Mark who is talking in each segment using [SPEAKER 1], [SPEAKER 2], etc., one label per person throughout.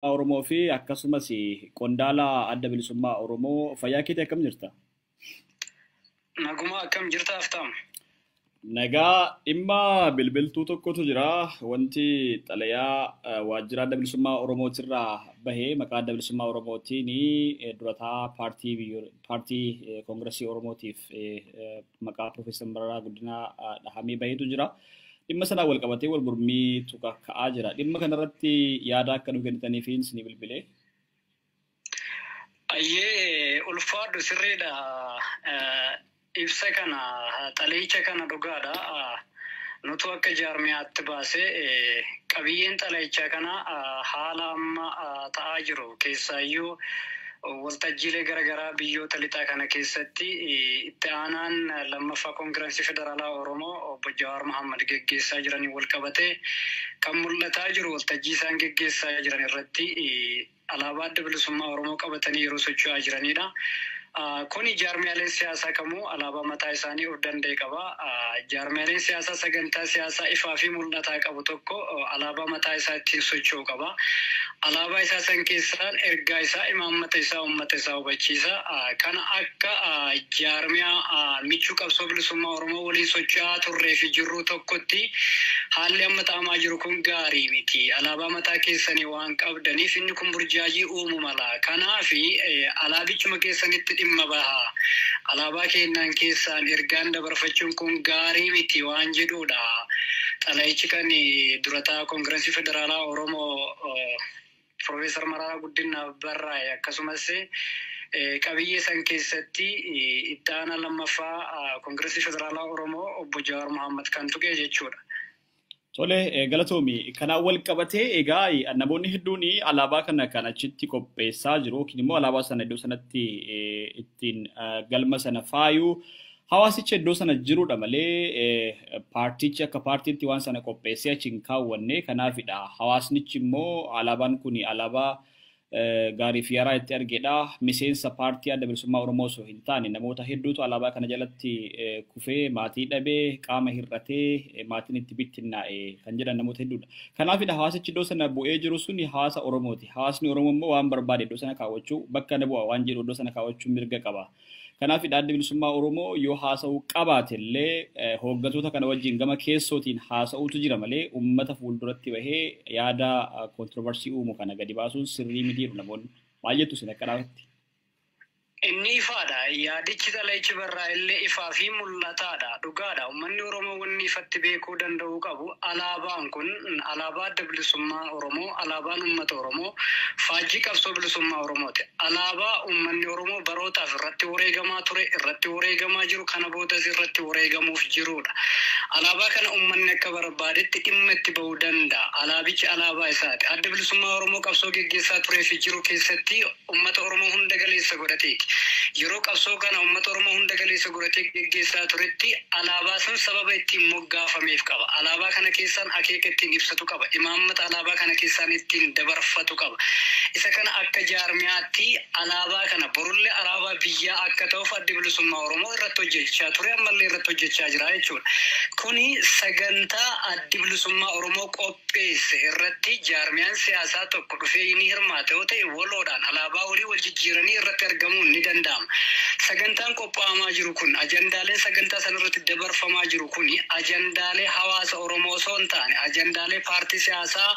[SPEAKER 1] Oromoo fi akkasumas qondaala adda bilisummaa Oromoo fayyaa keetii akkam jirta?
[SPEAKER 2] Naguma akkam jirta aftaam?
[SPEAKER 1] Nagaa dhimma bilbiltuu tokkotu jira. Wanti xalayaa waajjira adda bilisummaa Oromootirraa bahee maqaa adda bilisummaa Oromootiin durataa paartii koongiresii Oromootiif maqaa Profeesar Mararaa Guddinaa dhahamee baheetu jira. Dhimma sanaan wal qabatee wal mormiitu ka'aa jira. Dhimma kanarratti yaada akka nu kennitaniif isin bilbilee.
[SPEAKER 2] Ayyee ulfaadhu sirriidha. Ibsa kana xalayicha kana dhugaadha. Nutu akka jaarmiyaatti baasee qabiyyeen xalayicha kana haala amma ta'aa jiru keessaayyuu waltajjiilee garaagaraa biyyoota lixaa kana keessatti itti aanaan lammaffaa koongireesii federaalaa Oromoo obbo Jawaar Mohaammed geggeessaa jiranii wal qabatee kan mul'ataa jiru waltajjii isaan geggeessaa jiran irratti alaabaa adda bilisummaa Oromoo qabatanii yeroo socho'aa jiranidha. Kuni jaarmiyaaleen siyaasaa kamuu alaabaa mataa isaanii of danda'e qaba. Jaarmiyaaleen siyaasaa sagantaa siyaasaa ifaa fi mul'ataa qabu tokko alaabaa mataa isaa ittiin socho'u qaba. Alaabaa isaa san keessaan ergaa isaa imaammata isaa uummata isaa hubachiisa. Kana akka jaarmiyaa michuu qabsoo bilisummaa Oromoo waliin socho'aa turree fi jirru tokkotti haalli amma ta'amaa jiru kun gaarii miti. Alaabaa mataa keessanii waan qabdaniif inni kun burjaajii uumu mala. Kanaaf alaabichuma keessanitti dhimma baha. Alaabaa keenyaan keessaan ergaan dabarfachuun kun gaarii miti waan jedhudha. Xalayichi kan durataa koongireesii federaalaa Oromoo Profeesar Mararaa Guddinaa barraa'e akkasumas qabiyyee san keessatti itti aanaa lammaffaa koongireesii federaalaa Oromoo obbo Jawaar Mohaammed kan tuqe jechuudha.
[SPEAKER 1] Tole galatoomi kanaan wal qabatee egaa namoonni hedduun alaabaa kana kan achitti qopheessaa jiru yookiin immoo alaabaa sana iddoo sanatti ittiin galma sana faayuu hawaasichi iddoo sana jirudha malee paartichi akka paartiitti waan sana qopheessee achi hin kaawwanne kanaafidha. Hawaasnichi immoo alaabaan kun alaabaa gaarii fi yaraa itti argedha. Miseensa paartii adda bilisummaa Oromoo osoo hin taane namoota hedduutu alaabaa kana jalatti kufee maatii dhabee qaama hir'atee maatiin itti bittinnaa'e kan jedhan namoota hedduudha. Kanaafidha hawaasichi iddoo sana bu'ee jiru sun hawaasa Oromooti. Hawaasni Oromoo immoo waan barbaade iddoo sana kaawwachuu bakka na bu'a waan jedhu iddoo sana kaawwachuu mirga qaba. Kanaafidha adda bilisummaa Oromoo yoo haasa'uu qabaate illee hooggantoota kana wajjin gama keessootiin haasa'uutu jira malee uummata fuulduratti bahee yaada kontroversii uumu kana gadi baasuun sirrii mitiidha namoonni. Maal jettu isin akkanaatti?
[SPEAKER 2] Inni ifaadha. Yaadichi xalayichi barraa illee ifaa fi mul'ataadha. Dhugaadha. Uummanni Oromoo wanni ifatti beekuu danda'u qabu alaabaan kun alaabaa adda bilisummaa Oromoo, alaabaan uummata Oromoo, faajjii qabsoo bilisummaa Oromooti. Alaabaa uummanni Oromoo barootaaf irratti wareegamaa ture, irratti wareegamaa jiru, kana boodas irratti wareegamuuf jirudha. Alaabaa kana uummanni akka barbaadetti dhimma itti bahuu danda'a. Alaabichi alaabaa isaati. Adda bilisummaa Oromoo qabsoo geggeessaa turee fi jiru keessatti uummata Oromoo hunda galeessa godhateeti. Yeroo qabsoo kana uummata Oromoo hunda galeessa godhatee geggeessaa turetti alaabaa san sababa ittiin moggaafameef qaba. Alaabaa kana keessaan akeeka ittiin ibsatu qaba. Imaammata alaabaa kana keessaan ittiin dabarfatu qaba. Isa kana akka jaarmiyaatti alaabaa kana borullee alaabaa biyyaa akka ta'uuf adda bilisummaa Oromoo irratti hojjechaa ture ammallee irratti hojjechaa jira jechuudha. Kuni sagantaa adda bilisummaa Oromoo qopheesse irratti jaarmiyaan siyaasaa tokko dhufee inni hirmaate yoo ta'e waloodhaan alaabaa walii wal jijjiiranii irratti argamuun ni danda'ama. Sagantaan qophaa'amaa jiru kun ajandaaleen sagantaa sanarratti dabarfamaa jiru kun ajandaalee hawaasa Oromoo osoo hin taane ajandaalee paartii siyaasaa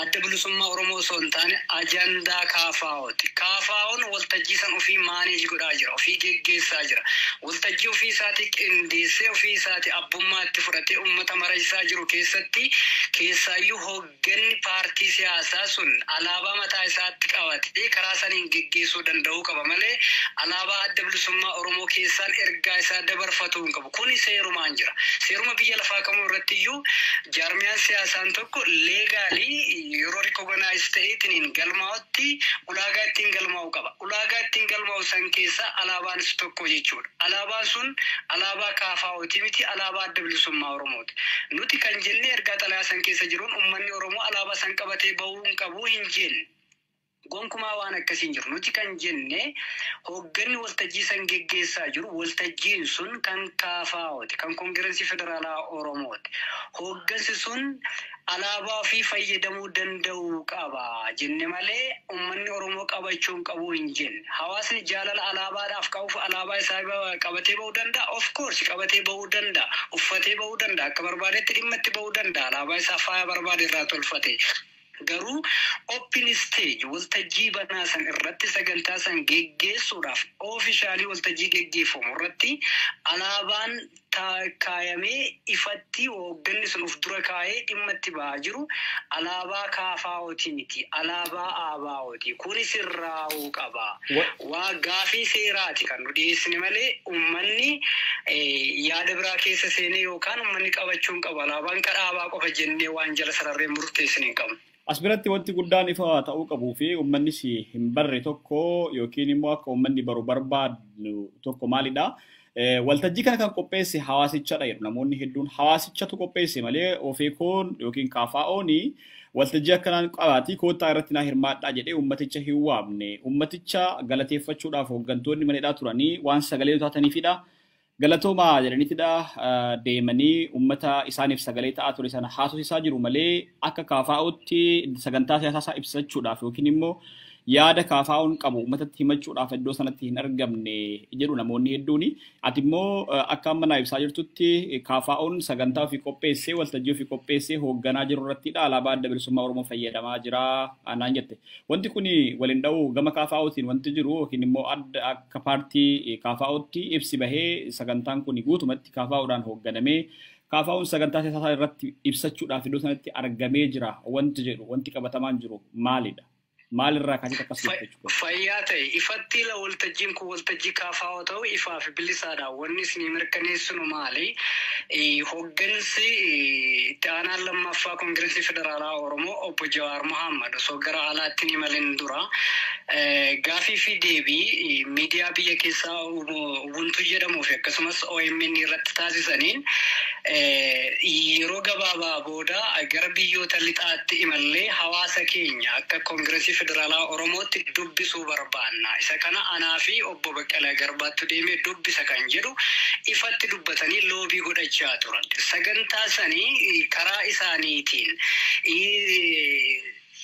[SPEAKER 2] adda bilisummaa Oromoo osoo hin taane ajandaa KFO'ti. KFO'n waltajjii san ofii maaneej godhaa jira, ofii geggeessaa jira. Waltajjii ofii isaatii qindeessee ofii isaatii abbummaa itti fudhatee uummata marasisaa jiru keessatti keessaayyuu hoogganni paartii siyaasaa sun alaabaa mataa isaatti qabatee karaa saniin geggeessuu danda'uu qaba malee alaabaa adda bilisummaa Oromoo keessaan ergaa isaa dabarfatuu hin qabu. Kuni seerumaan jira. Seeruma biyya lafaa kamuu irratti iyyuu jaarmiyaan siyaasaan tokko leegaalii yeroo rikooganaayiz ta'eetiin galmaa'utti ulaagaa ittiin galmaa'u qaba. Ulaagaa ittiin galmaa'u san keessa alaabaanis tokko jechuudha. Alaabaan sun alaabaa KFO'ti miti alaabaa adda bilisummaa Oromooti. Nuti kan jenne ergaa xalayaa san keessa jiruun uummanni Oromoo alaabaa san qabatee bahuu hin qabu hin jenne. gonkumaa waan akkasiin jiru nuti kan jenne hoogganni waltajjii san geggeessaa jiru waltajjiin sun kan kaafaa'ooti kan koongirensii federaalaa Oromooti. Hooggansi sun alaabaa fi fayyadamuu danda'uu qaba jenne malee uummanni Oromoo qabachuu qabu hin jenne. Hawaasni jaalala alaabaadhaaf qabuuf alaabaa isaa qabatee bahuu danda'a. Of course qabatee bahuu danda'a. Uffatee bahuu danda'a. Akka barbaadetti dhimma itti bahuu danda'a. Alaabaa isaa faaya barbaade irraa tolfatee. Garuu open stage waltajjii banaa san irratti sagantaa san geggeessuudhaaf oofishaalii waltajjii geggeeffamu irratti alaabaan kaayamee ifatti hoogganni sun of dura kaayee dhimma itti ba'aa jiru alaabaa kaafaa'ooti miti alaabaa aabaa'ooti kunis irraa'uu qaba. Waa gaafii seeraati kan nu dhiyeessine malee uummanni yaada biraa keessa seenee yookaan uummanni qabachuun qaba alaabaan kadhaabaa qofa jennee waan jala sararree murteessine hin qabnu.
[SPEAKER 1] Asbiratti wanti guddaan ifa ta'uu qabuu fi uummannis hin barre tokko yookiin immoo akka uummanni baru barbaadu tokko maalidha? Waltajjii kana kan qopheesse hawaasichadha jedhu namoonni hedduun hawaasichatu qopheesse malee ofeekoon yookiin kaafaa'ooni waltajjii akkanaan qabaati koottaa irratti naa hirmaadhaa jedhee uummaticha hin waamne. Uummaticha galateeffachuudhaaf hooggantoonni maneedhaa turanii waan sagalee taataniifidha. Galatoomaa jedhanitidha deemanii uummata isaaniif sagalee ta'aa ture sana haasofsiisaa jiru malee akka kaafaa'utti sagantaa siyaasaa ibsachuudhaaf yookiin immoo yaada kaafaa'uun qabu uummatatti himachuudhaaf iddoo sanatti hin argamne jedhu namoonni hedduuni. Ati immoo akka amma naa ibsaa jirtutti kaafaa'uun sagantaa ofii qopheessee waltajjii ofii qopheessee hoogganaa jiru irrattidha alaabaa adda bilisummaa Oromoo fayyadamaa jira naan jette. Wanti kun waliin dha'u gama kaafaa'uutiin wanti jiru yookiin immoo adda akka paartii kaafaa'uutti ibsi bahee sagantaan kun guutumatti kaafaa'uudhaan hoogganamee kaafaa'uun sagantaa siyaasaa irratti ibsachuudhaaf iddoo sanatti argamee jira wanti jedhu wanti qabatamaan jiru maalidha? Maalirraa kan akkasumas
[SPEAKER 2] fayyaa ta'e ifatti la waltajjiin kun waltajjii kaafaa'oo ta'u ifaa fi bilisaadha. Wanni isin mirkaneessinu maali? Hooggansi itti aanaan lammaffaa koongirensii federaalaa Oromoo obbo Jawaar Mohaammed osoo gara alaatti ni malin dura gaafii fi deebii miidiyaa biyya keessaa Ubuntu jedhamuu fi akkasumas OMN irratti taasisaniin yeroo gabaabaa booda gara biyyoota lixaatti imallee hawaasa keenya akka koongirensii federaalaa Oromootti dubbisuu barbaanna. Isa kana anaa fi obbo Baqqalaa Garbaatti deemee dubbisa kan jedhu ifatti dubbatanii loobii godhachaa turan. Sagantaa sanii karaa isaaniitiin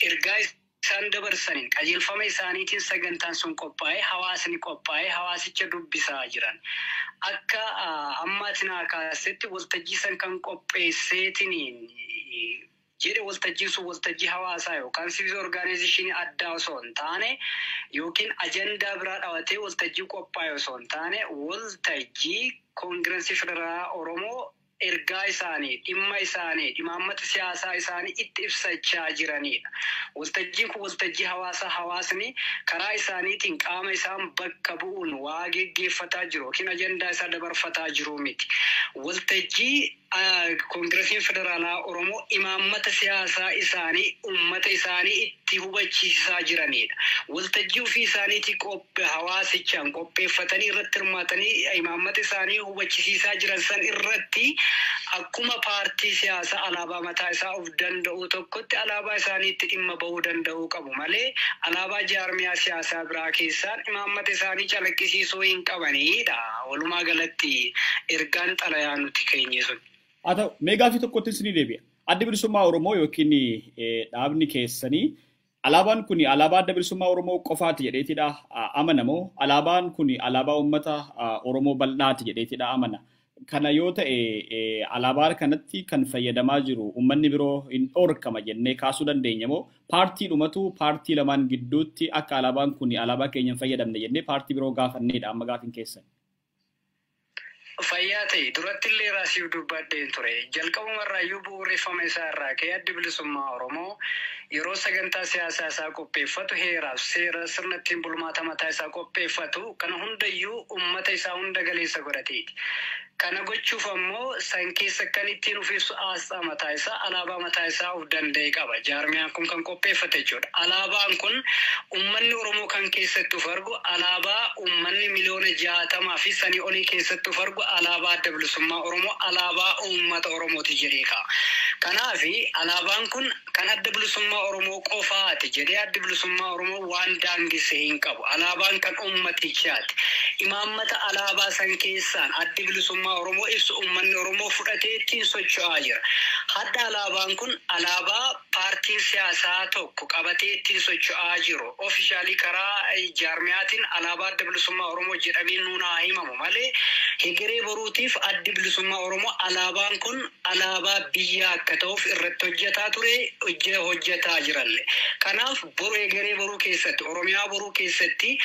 [SPEAKER 2] ergaa isaan dabarsaniin qajeelfama isaaniitiin sagantaan sun qophaa'ee hawaasni qophaa'ee hawaasicha dubbisaa jiran. Akka ammaatti naa kaasetti waltajjii san kan qopheesseetiniin jedhe waltajjiin sun waltajjii hawaasaa yookaan siviil orgaanaayizeshinii addaa osoo hin taane yookiin ajandaa biraa dhawatee waltajjii qophaa'e osoo hin taane waltajjii koongirensii federaalaa Oromoo ergaa isaanii dhimma isaanii dhimaammata siyaasaa isaanii itti ibsachaa jiranidha. Waltajjiin kun waltajjii hawaasaa hawaasni karaa isaaniitiin qaama isaan bakka bu'uun waa geggeeffataa jiru yookiin ajandaa isaa dabarfataa jiru miti. Waltajjii koongiresiin federaalaa Oromoo imaammata siyaasaa isaanii uummata isaanii itti hubachiisaa jiranidha. Waltajjii ofii isaaniitii hawaasichaan qopheeffatanii irratti hirmaatanii imaammata isaanii hubachiisaa jiran san irratti akkuma paartii siyaasaa alaabaa mataa isaa of danda'u tokkotti alaabaa isaaniitti dhimma bahuu danda'uu qabu malee alaabaa jaarmiyaa siyaasaa biraa keessaan imaammata isaanii calaqqisiisuu hin qabanidha. Walumaa galatti ergaan xalayaa nuti keenye sun.
[SPEAKER 1] Haa ta'u meegaa fi tokkotti isin deebi'a. Adda bilisummaa Oromoo yookiin dhaabni keessanii alaabaan kun alaabaa adda bilisummaa Oromoo qofaati jedheetidha amanamoo alaabaan kun alaabaa uummata Oromoo bal'aati jedheetidha amana. Kana yoo ta'e alaabaa kanatti kan fayyadamaa jiru uummanni biroo hin dhorkama jennee kaasuu dandeenya moo paartii dhumatu paartii lamaan gidduutti akka alaabaan kun alaabaa keenya hin fayyadamne jennee paartii biroo gaafanneedha amma gaafin keessan.
[SPEAKER 2] Fayyaa ta'e duratti illee raasiif dubbadheen ture. Jalqabumarraa iyyuu bu'uureffama isaa irraa ka'ee addi bilisummaa Oromoo yeroo sagantaa siyaasaa isaa qopheeffatu heeraaf seera sirna ittiin bulmaata mataa isaa qopheeffatu kana hundayyuu uummata isaa hunda galeessa godhateeti. kana gochuuf ammoo san keessa kan ittiin uffisuu aasxaa mataa isaa alaabaa mataa isaa of danda'e qaba. Jaarmiyaan kun kan qopheeffate jechuudha. Alaabaan kun uummanni Oromoo kan keessatti of argu alaabaa uummanni miliyoona 60 fi sanii olii keessatti of argu alaabaa adda bilisummaa Oromoo alaabaa uummata Oromooti jedhee ka'a. Kanaaf alaabaan kun kan adda bilisummaa Oromoo qofaati jedhee adda bilisummaa Oromoo waan daangisee hin qabu. Alaabaan kan uummatichaati. Imaammata alaabaa san keessaan adda bilisummaa Oromoo ibsu uummanni Oromoo fudhatee ittiin socho'aa jira. Hadda alaabaan kun alaabaa paartiin siyaasaa tokko qabatee ittiin socho'aa jiru. Ofiishaalii karaa jaarmiyaatiin alaabaa adda bilisummaa Oromoo jedhamee nuunaa himamu malee hegeree boruutiif adda bilisummaa Oromoo alaabaan kun alaabaa biyyaa akka ta'uuf irratti hojjetaa ture, hojjetaa jiralle. Kanaaf boru hegeree boruu keessatti, Oromiyaa boruu keessatti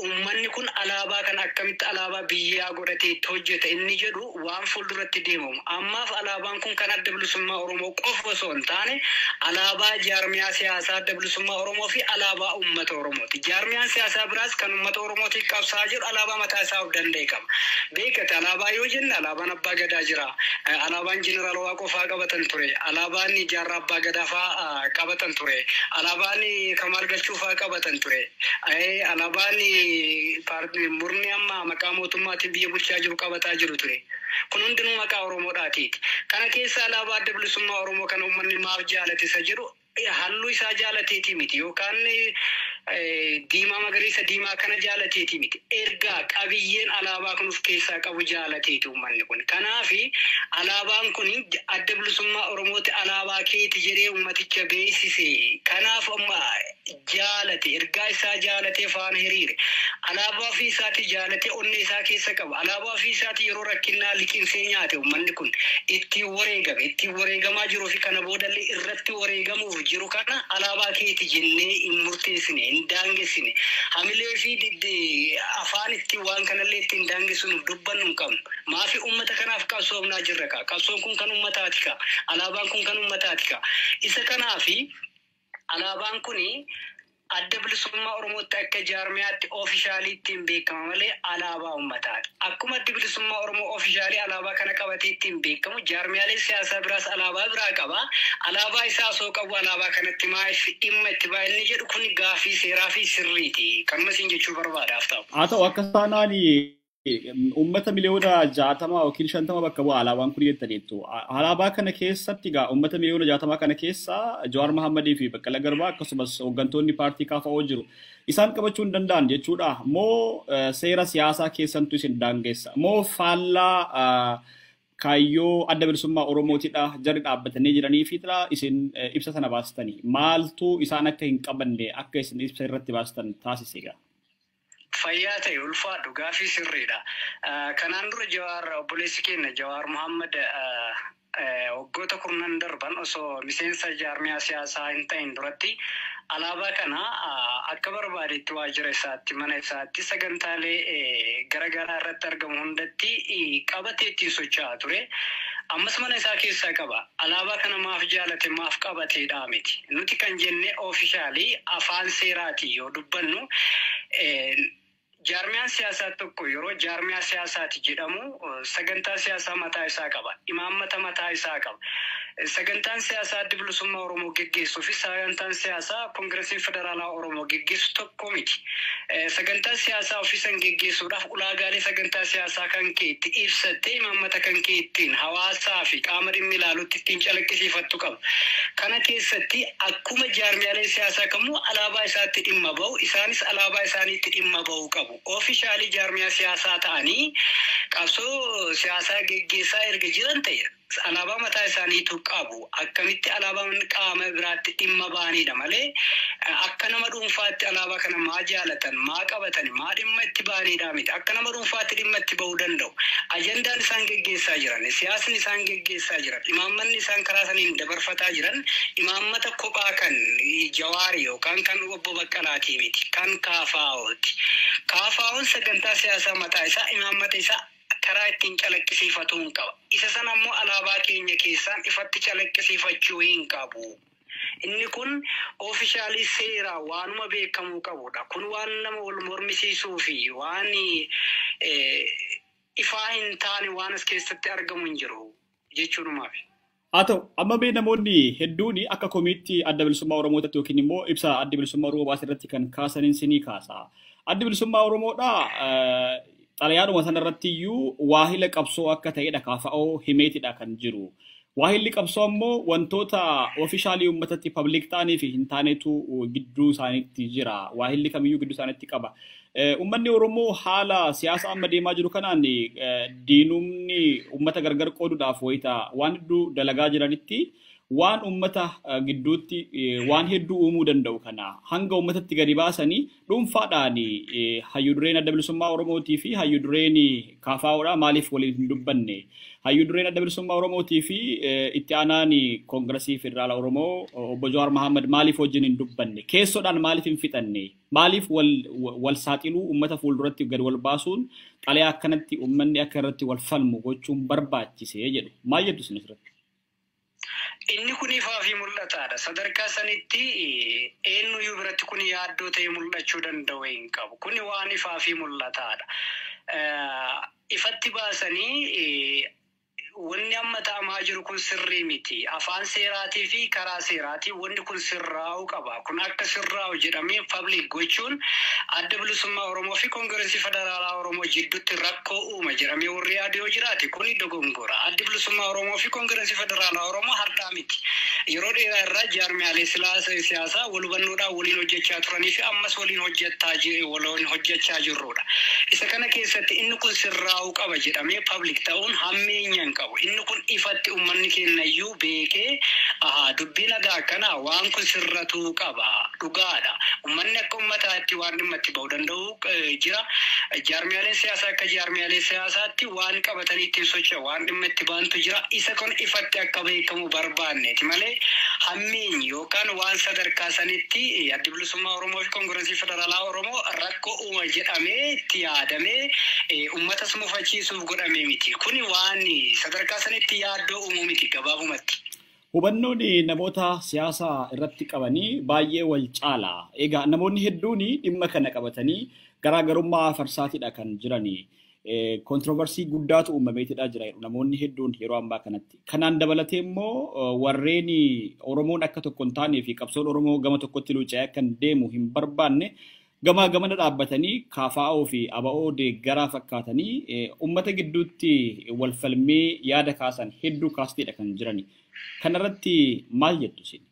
[SPEAKER 2] uummanni kun alaabaa kan akkamitti alaabaa biyyaa godhatee hojjeta inni jedhu waan fuulduratti deemamu. Ammaaf alaabaan kun kan adda bilisummaa Oromoo qofa osoo hin taane alaabaa jaarmiyaa siyaasaa adda bilisummaa Oromoo fi alaabaa uummata Oromooti. Jaarmiyaan siyaasaa biraas kan uummata Oromootiif qabsaa jiru alaabaa mataa isaa of danda'e qaba. Beekate alaabaa yoo jenne alaabaan Abbaa Gadaa jira. Alaabaan Jeneraal Waaqoo qabatan ture. Alaabaan Jaarraa Abbaa Gadaa fa'aa qabatan ture. Alaabaan Kamaal Galchuu fa'aa qabatan ture. Alaabaan murni amma maqaa mootummaatiin biyya bulchaa jiru qabataa jiru ture. Kun hundinuu maqaa Oromoodhaati. Kana keessa alaabaa adda bilisummaa Oromoo kan uummanni maaf jaalate isa jiru halluu isaa jaalateeti miti yookaan diimaa magariisa diimaa kana jaalateeti miti. Ergaa qabiyyeen alaabaa kun of keessaa qabu jaalateeti uummanni kun. Kanaaf alaabaan kun adda bilisummaa Oromooti alaabaa keeti jedhee uummaticha beeksise. Kanaaf amma jaalate ergaa isaa jaalatee faana hiriire. Alaabaa ofii isaati jaalatee onnee isaa keessa qaba. Alaabaa ofii isaati yeroo rakkinaa liqinsee nyaate uummanni kun ittiin wareegamaa jiruu fi kana boodallee irratti wareegamuuf jiru kana alaabaa keeti jennee hin murteessine hin daangessine. Hamilee fi diddee afaan ittiin waan kanallee ittiin daangessuuf dubbannu hin qabnu. Maafi uummata kanaaf qabsoofnaa jirra kaa. Qabsoon kun kan uummataati kaa. Alaabaan kun kan uummataati kaa. Isa kanaafi alaabaan kuni adda bilisummaa Oromootti akka jaarmiyaatti ofiishaalii ittiin beekama malee alaabaa uummataati. Akkuma adda bilisummaa Oromoo ofiishaalii alaabaa kana qabatee ittiin beekamu jaarmiyaalee siyaasaa biraas alaabaa biraa qaba. Alaabaa isaa osoo qabu alaabaa kanatti maaliif dhimma itti baay'inni jedhu kun gaafii seeraa fi sirriiti. Kanuma isin jechuu barbaadaaf ta'u.
[SPEAKER 1] Haa ta'u akka taanaani ummata miliyoona 60 yookiin 50 bakka bu'a alaabaan kun jettaniittu. Alaabaa kana keessatti egaa ummata miliyoona 60 kana keessa Jawaar Mohammadii fi Baqqalaa Garbaa akkasumas hooggantoonni paartii KFO jiru. Isaan qabachuu hin danda'an jechuudha. Moo seera siyaasaa keessantu isin daangeessa? Moo faallaa kaayyoo adda bilisummaa Oromootidha jarri dhaabbatanii jiranii fi isin ibsa sana baastanii? Maaltu isaan akka hin qabanne akka isin ibsa irratti baastan taasise egaa?
[SPEAKER 2] Fayyaa ta'e ulfaadhu gaafii sirriidha. Kanaan dura Jawaar obboleessi keenya Jawaar Mohammad waggoota 10 darban osoo miseensa jaarmiyaa siyaasaa hin ta'in duratti alaabaa kana akka barbaadetti waajjira isaatti mana isaatti sagantaalee garaagaraa irratti argamu hundatti qabatee ittiin socho'aa ture. Ammas mana isaa keessaa qaba. Alaabaa kana maaf jaalate maaf qabateedha miti. Nuti kan jenne ofiishaalii afaan seeraati yoo dubbannu jaarmiyaan siyaasaa tokko yeroo jaarmiyaa siyaasaati jedhamu sagantaa siyaasaa mataa isaa qaba. Imaammata mataa isaa qaba. Sagantaan siyaasaa adda bilisummaa Oromoo geggeessuu fi sagantaan siyaasaa Koongireesii Federaalaa Oromoo geggeessu tokko miti. Sagantaa siyaasaa ofiisan geggeessuudhaaf ulaagaalee sagantaa siyaasaa kan kee itti ibsattee imaammata kan kee ittiin hawaasaa fi qaama dhimmi ilaalutti ittiin calaqqisiifattu qaba. Kana keessatti akkuma jaarmiyaalee siyaasaa kamuu alaabaa isaatti dhimma bahu isaanis alaabaa isaaniitti dhimma bahu qabu. Ofiishaalii jaarmiyaa siyaasaa ta'anii qabsoo siyaasaa geggeessaa erga jiran ta'e alaabaa mataa isaaniitu qabu. Akkamitti alaabaan qaama biraatti dhimma baanidha malee akka nama dhuunfaatti alaabaa kana maa jaalatan, maa qabatan, maa dhimma itti baanidha miti. Akka nama dhuunfaatti dhimma itti bahuu danda'u. Ajandaan isaan geggeessaa jiran, siyaasni isaan geggeessaa jiran, imaammanni isaan karaa saniin dabarfataa jiran imaammata kophaa kan Jawaarii yookaan kan obbo Baqqalaatii miti. Kan KFO'ti. KFO'n sagantaa siyaasaa mataa isaa imaammata isaa karaa ittiin calaqqisiifatu hin qaba. Isa sana ammoo alaabaa keenya keessaan ifatti calaqqisiifachuu hin qabu. Inni kun ofiishaalii seeraa waanuma beekamuu qabudha. Kun waan nama wal mormisiisuu fi waan ifaa hin taane waan as keessatti argamu hin jiru jechuunumaaf.
[SPEAKER 1] haa ta'u amma bee namoonni hedduun akka komiitti adda bilisummaa Oromootatti yookiin immoo ibsa adda bilisummaa Oromoo baasirratti kan kaasaniin sinii kaasa. Adda bilisummaa Oromoodha xalayaadhuma sanarratti iyyuu waahila qabsoo akka ta'edha kaafa'oo himeetidha kan jiru. Waahilli qabsoo ammoo wantoota oofishaalii uummatatti pabliik ta'anii fi hin taanetu gidduu isaaniitti jira. Waahilli kamiyyuu gidduu isaaniitti qaba. Uummanni Oromoo haala siyaasa amma deemaa jiru kanaan diinumni uummata gargar qooduudhaaf wayita waan hedduu dalagaa jiranitti waan uummata gidduutti waan hedduu uumuu danda'u kana hanga uummatatti gadi baasanii dhuunfaadhaan hayyuu dureen adda bilisummaa Oromootii fi hayyuu dureen kaafaa'oodha maaliif waliin hin dubbanne. Hayyuu dureen adda bilisummaa Oromootii fi itti aanaan koongiresii federaala Oromoo obbo Jawaar Mohaammed maaliif wajjin hin dubbanne keessoodhaan maaliif hin fixanne maaliif wal saaxiluu uummata fuulduratti gad wal baasuun xalayaa akkanatti uummanni akka irratti wal falmu gochuun barbaachisee jedhu maal jedhu isin irratti?
[SPEAKER 2] Inni kun ifaa fi mul'ataadha. Sadarkaa sanitti eenyuyyuu biratti kun yaaddoo ta'e mul'achuu danda'u hin qabu. Kun waan ifaa fi mul'ataadha. Ifatti baasanii wanni amma ta'amaa jiru kun sirrii miti. Afaan seeraatii fi karaa seeraatii wanni kun sirraa'uu qaba. Kun akka sirraa'u jedhamee pabliik gochuun adda bilisummaa Oromoo fi koongiresii federaalaa Oromoo jidduutti rakkoo uuma jedhamee warri yaaduu jiraate kun dogongora. Adda bilisummaa Oromoo fi koongiresii federaalaa Oromoo har'aa miti. Yeroo dheeraa irraa jaarmiyaalee siyaasaa wal hubannoodhaan waliin hojjechaa turanii fi ammas waliin hojjechaa jirrudha. Isa kana keessatti inni kun sirraa'uu qaba jedhamee pabliik ta'uun hammeenyaan qaba. Inni kun ifatti uummanni kennayyuu beekee dubbiin nagaa akkana waan kun sirratuu qaba dhugaadha. Uummanni akka uummataatti waan dhimma itti ba'uu danda'u jira. Jaarmiyaaleen siyaasaa akka jaarmiyaalee siyaasaatti waan qabatanii ittiin socho'an waan dhimma itti ba'antu jira. Isa kun ifatti akka beekamu barbaanneeti malee hammeenyi yookaan waan sadarkaa sanitti adda bilisummaa Oromoo fi koongiresii federaalaa Oromoo rakkoo uuma jedhamee itti yaadamee uummatas mufachiisuuf godhamee miti. Kuni waan sadarkaa sanitti yaaddoo uumuu miti gabaabumatti.
[SPEAKER 1] Hubannoon namoota siyaasaa irratti qabanii baay'ee wal caala. Egaa namoonni hedduun dhimma kana qabatanii garaagarummaa farsaatiidha kan jiranii. Kontroversii guddaatu uumameetidha jira namoonni hedduun yeroo ammaa kanatti. Kanaan dabalatee immoo warreen Oromoon akka tokko hin taanee fi qabsoon Oromoo gama tokkotti luuca'ee akka deemu hin barbaanne gamana dhaabbatanii kaafaa'oo fi aba'oo deeggaraa fakkaatanii uummata gidduutti wal falmee yaada kaasan hedduu kaasteedha kan jirani. Kanarratti maal jettu isin?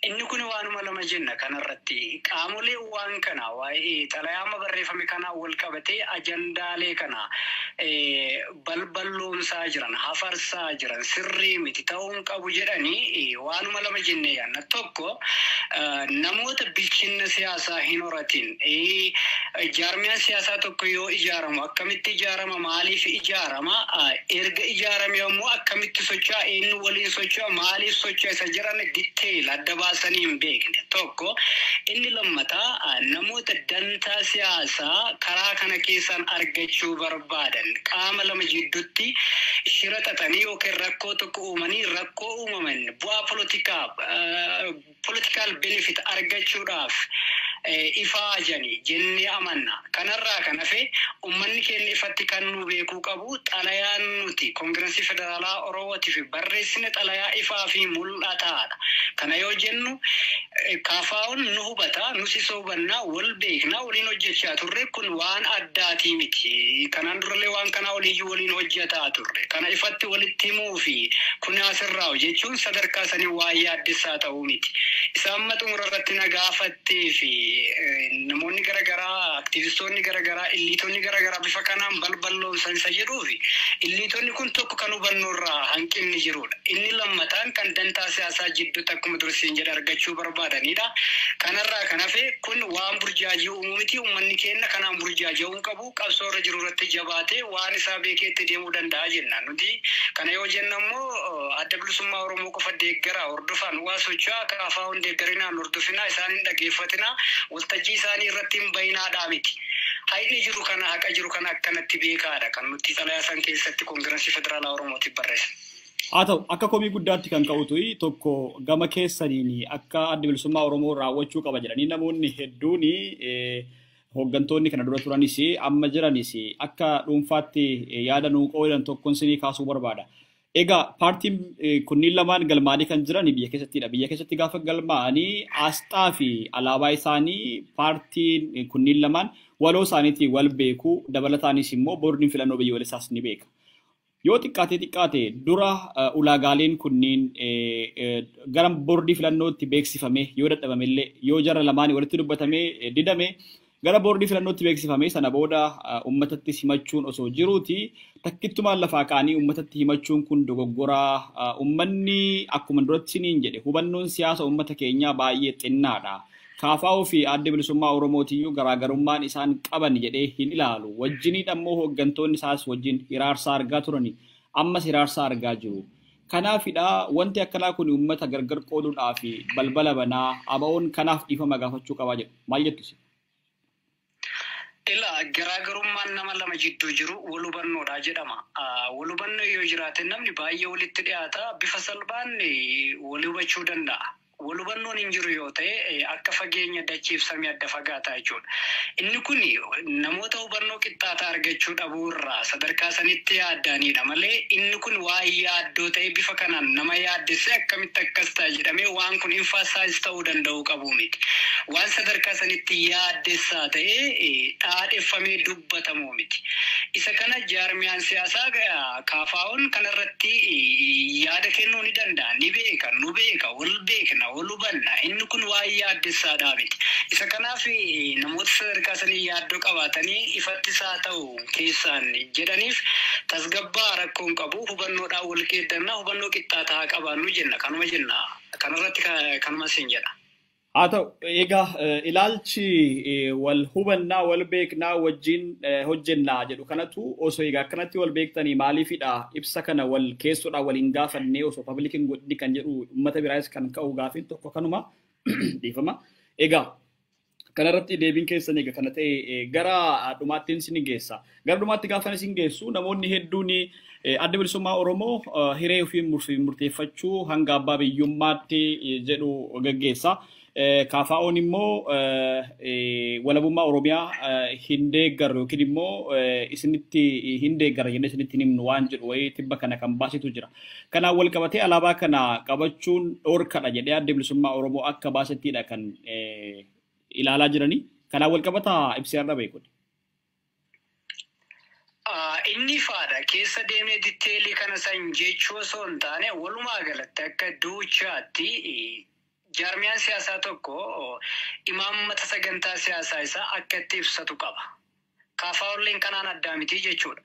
[SPEAKER 2] Inni kun waanuma lama jenna kanarratti qaamolee waan kana waa'ee xalayaa barreeffame kana wal qabatee ajandaalee kana balballoomsaa jiran hafarsaa jiran sirrii miti ta'uun qabu jedhanii waanuma lama jennee yaanna. Tokko namoota bilchinna siyaasaa hin horatin jaarmiyaan siyaasaa tokko yoo ijaaramu akkamitti ijaarama maaliif ijaarama erga ijaarame immoo akkamitti socho'a eenyu waliin socho'a maaliif socho'a isa jiran diteeyil adda baasanii hin beekne. Tokko inni lammataa namoota dantaa siyaasaa karaa kana keessaan argachuu barbaadan qaama lama jidduutti shira xaxanii yookiin rakkoo tokko uumanii rakkoo uumaman bu'aa politikaal benefit argachuudhaaf ifaa janii jennee amanna. Kanarraa kan hafe uummanni keenya ifatti kan nu beekuu qabu xalayaan nuti koongiresii federaalaa Oromootii fi barreessine xalayaa ifaa fi mul'ataadha. Kana yoo jennu kaafaa'uun nu hubata nus isa hubannaa wal beeknaa waliin hojjechaa turre kun waan addaatii miti. Kanaan durallee waan kanaa oliiyyuu waliin hojjetaa turre. Kana ifatti walitti himuu fi kun asirraa jechuun sadarkaa sanii waa yaaddessaa ta'uu miti. Isaan xumura irratti na gaafattee fi namoonni garaagaraa aktivistoonni garaagaraa illiitonni garaagaraa bifa kanaan balballoomsan isa jedhuu fi illiitonni kun tokko kan hubannoorraa hanqinni jirudha. Inni lammataan kan dantaa siyaasaa jidduutti akkuma dursiin jedhe argachuu barbaadanidha. Kanarraa kan hafe kun waan burjaajii uumuu miti. Uummanni keenya kanaan burjaaja'uu qabu qabsoo irra jiru irratti jabaatee waan isaa beekee itti deemuu danda'a jenna. Nuti kana yoo jenna immoo adda bilisummaa Oromoo qofa deeggaraa hordofan waa socho'aa kaafaa'uun deeggarinaan hordofinaa isaan hin dhageeffatinaa waltajjii isaanii irratti hin bayinaadhaa miti. Hayni jiru kana haqa jiru kana akkanatti beekaadha kan nuti xalayaa san keessatti koongiresii federaalaa Oromootiif barreessine.
[SPEAKER 1] Haa ta'u akka komii guddaatti kan ka'utu tokko gama keessaniin akka adda bilisummaa Oromoo raawwachuu qaba jedhanii namoonni hedduun hooggantoonni kana dura turanis amma jiranis akka dhuunfaatti yaada nuu qoodan tokkoon sinii kaasuu barbaada. Egaa paartiin kunniin lamaan galmaanii kan jiran biyya keessattidha. Biyya keessatti gaafa galmaanii asxaa fi alaabaa isaanii paartiin kunniin lamaan waloo isaaniitiin wal beeku dabalataanis immoo boordiin filannoo biyyoolessaas ni beeka. Yoo xiqqaate dura ulaagaaleen kunniin gara boordii filannootti beeksifame yoo dadhabamillee yoo jara lamaanii walitti dubbatamee didame gara boordii filannootti beeksifame sana booda uummatatti himachuun osoo jiruuti takkittumaan lafaa kaanii uummatatti himachuun kun dogoggoraa uummanni akkuma duratti siniin jedhe hubannoon siyaasa uummata keenyaa baay'ee xinnaadha. Kaafaa fi adda bilisummaa Oromootiyyuu garaagarummaan isaan qaban jedhee hin ilaalu. Wajjinii dhammoo hooggantoonni isaas wajjin hiraarsaa argaa turani. Ammas hiraarsaa argaa jiru. Kanaafidha wanti akkanaa kun uummata gargar qooduudhaa fi balbala banaa ABO'n kanaaf dhiifama gaafachuu qabaa jedhu. Maal jettu?
[SPEAKER 2] Garaagarummaan nama lama jidduu jiru wal hubannoodha jedhama. Wal hubannoo yoo jiraate namni baay'ee walitti dhiyaata bifa salphaan wal hubachuu danda'a. Wal hubannoon hin jiru yoo ta'e akka fageenya dachiif samii adda fagaataa jechuudha. Inni kun namoota hubannoo qixxaataa argachuu dhabuu irraa sadarkaa sanitti yaaddaanidha malee inni kun waan yaaddoo ta'e bifa kanaan nama yaaddessee akkamitti akkas ta'a jedhamee waan kun infaasaayiz ta'uu danda'u qabu miti. Waan sadarkaa sanitti yaaddessaa ta'e dhaadheffamee dubbatamu miti. Isa kana jaarmiyaan siyaasaa KFO'n kanarratti yaada kennuu ni danda'a. Ni beeka, nu beeka, wal beekna. Wal hubanna inni kun waan yaaddessaadhaa miti. Isa kanaaf namoota sadarkaa sanii yaaddoo qabaatanii ifatti isaa ta'u keessaan jedhaniif tasgabbaa rakkoon qabu hubannoodhaan wal qeeddannaa hubannoo qixxaataa qabaannu jenna. Kanuma jenna. Kanarratti kanuma siin jedha.
[SPEAKER 1] Haa ta'u egaa ilaalchi wal hubannaa wal beeknaa wajjin hojjennaa jedhu kanatu osoo egaa akkanatti wal beektanii maaliifidha ibsa kana wal keessoodhaan waliin gaafannee osoo pablikiin godhi kan jedhu uummata biraas kan ka'u gaafiin tokko kanuma dhiifama. Egaa kanarratti deebiin keessan egaa kana ta'e gara dhumaattiin isin geessa. Gara dhumaatti gaafa isin geessu namoonni hedduun adda bilisummaa Oromoo hiree ofii murteeffachuu hanga abbaa biyyummaatti jedhu gaggeessa. KFO'n immoo walabummaa Oromiyaa hin deeggaru yookiin immoo isinitti hin deeggara jennee isinitti himnu waan jedhu wayii tibba kana kan baasitu jira. Kanaan wal qabatee alaabaa kana qabachuun dhorkadha jedhee adda bilisummaa Oromoo akka baasettiidha kan ilaalaa jiranii. Kanaan wal qabataa ibseerra beekudha.
[SPEAKER 2] Inni faada keessa deemee ditteelii kana san jechuu osoo hin taane walumaa galatti akka duuchaatti jaarmiyaan siyaasaa tokko imaammata sagantaa siyaasaa isaa akka itti ibsatu qaba. KFO'n kanaan addaa miti jechuudha.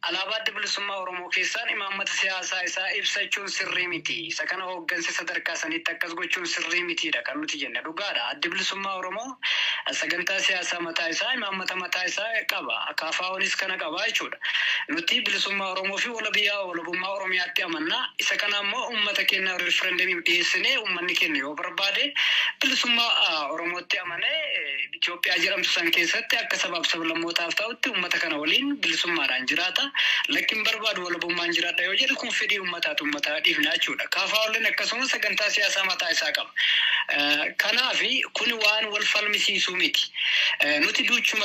[SPEAKER 2] Alaabaa adda bilisummaa Oromoo keessaan imaammata siyaasaa isaa ibsachuun sirrii miti. Isa kana hooggansa sadarkaa sanitti akkas gochuun sirrii mitiidha kan nuti jenne dhugaadha. Adda bilisummaa Oromoo sagantaa siyaasaa mataa isaa imaammata mataa isaa qaba. KFO'nis kana qaba jechuudha. Nuti bilisummaa Oromoo fi walabummaa Oromiyaatti amannaa. Isa kana immoo uummata keenya referendamiif dhiyeessinee uummanni keenya yoo barbaade bilisummaa Oromootti amanee Itoophiyaa jedhamtu san keessatti akka sabaaf sablammootaaf ta'utti uummata kana waliin bilisummaadhaan jiraata. Lakkin barbaadu walabummaan jiraadha yoo jedhu kun fedhii uummataa dhiifna jechuudha. KFO'n akkasumas sagantaa siyaasaa mataa isaa qaba. Kanaaf kun waan wal falmisiisuu miti. Nuti duuchuma